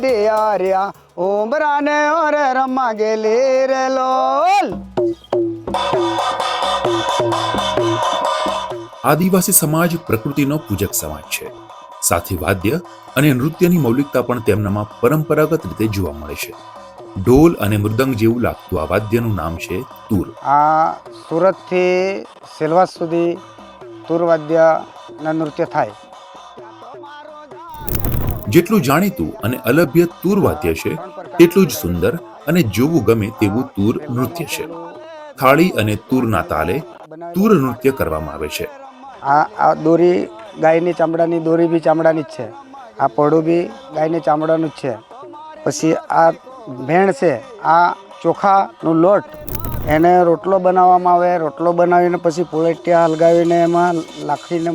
દિયારિયા ઉમરાને ઓરે રમવા ગેલી રે લોલ. આદિવાસી સમાજ પ્રકૃતિનો પૂજક સમાજ છે. સાથે વાદ્ય અને નૃત્યની મૌલિકતા પણ તેમનામાં પરંપરાગત રીતે જોવા મળે છે. ઢોલ અને મૃદંગ જેવું લાગતું આ વાદ્યનું નામ છે તુર. આ સુરતથી સેલવાસ સુધી તુર વાદ્યના નૃત્ય થાય. જેટલું જાણીતું અને અલભ્ય તુર વાદ્ય છે તેટલું જ સુંદર અને જોવું ગમે તેવું તુર નૃત્ય છે. થાળી અને તુરના તાલે તુર નૃત્ય કરવામાં આવે છે. આ દોરી ગાયની ચામડાની દોરી બી ચામડાની જ છે. આ પડું બી ગાયની ચામડાનું જ છે. પછી આ ભેણ છે, આ ચોખાનો લોટ એને રોટલો બનાવવામાં આવે. રોટલો બનાવીને પછી પોળેટિયા હલગાવીને એમાં લાખીને.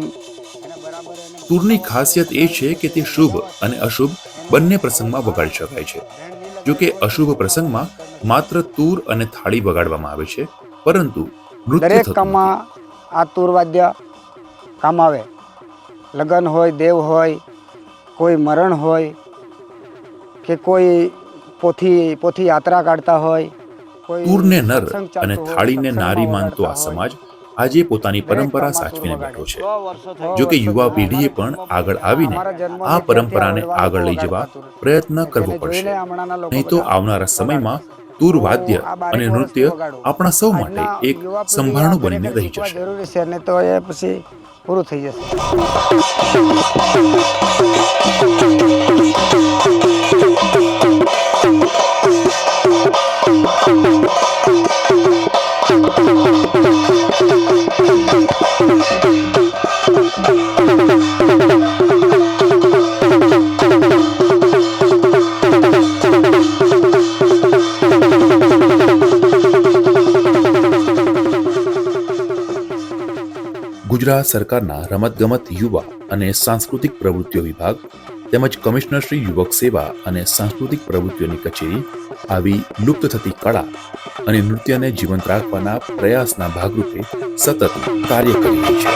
તુરની ખાસિયત એ છે કે તે શુભ અને અશુભ બંને પ્રસંગમાં વગાડી શકાય છે. જો કે અશુભ પ્રસંગમાં માત્ર તુર અને થાળી વગાડવામાં આવે છે, પરંતુ નૃત્ય દરેક થતું કામમાં આ તુર વાદ્ય કામ આવે. લગ્ન હોય, દેવ હોય, કોઈ મરણ હોય કે કોઈ પોથી યાત્રા કાઢતા હોય. તુરને નર અને થાળીને નારી માનતો આ સમાજ આજે પોતાની પરંપરા સાચવીને બેઠો છે. જો કે યુવા પેઢીએ પણ આગળ આવીને આ પરંપરાને આગળ લઈ જવા પ્રયત્ન કરવો પડશે. નહીં તો આવનારા સમયમાં તુર વાદ્ય અને નૃત્ય આપણા સૌ માટે એક સંભારણું બનીને રહી જશે. જરૂરી છે, ને તો એ પછી પૂરું થઈ જશે. ગુજરાત સરકારના રમતગમત, યુવા અને સાંસ્કૃતિક પ્રવૃત્તિઓ વિભાગ તેમજ કમિશનર શ્રી યુવક સેવા અને સાંસ્કૃતિક પ્રવૃત્તિઓની કચેરી આવી લુપ્ત થતી કળા અને નૃત્યને જીવંત રાખવાના પ્રયાસના ભાગરૂપે સતત કાર્ય કરી રહી છે.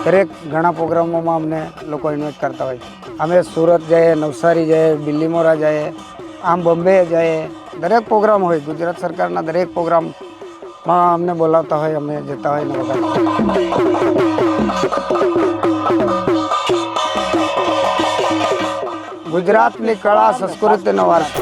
દરેક ઘણા પ્રોગ્રામોમાં અમને લોકો ઇન્વાઇટ કરતા હોય. અમે સુરત જઈએ, નવસારી જઈએ, બિલ્લીમોરા જઈએ, આમ બોમ્બે જઈએ. દરેક પ્રોગ્રામ હોય, ગુજરાત સરકારના દરેક પ્રોગ્રામમાં અમને બોલાવતા હોય, અમે જતા હોય ને બધા. ગુજરાતની કળા સંસ્કૃતિનો વારસો.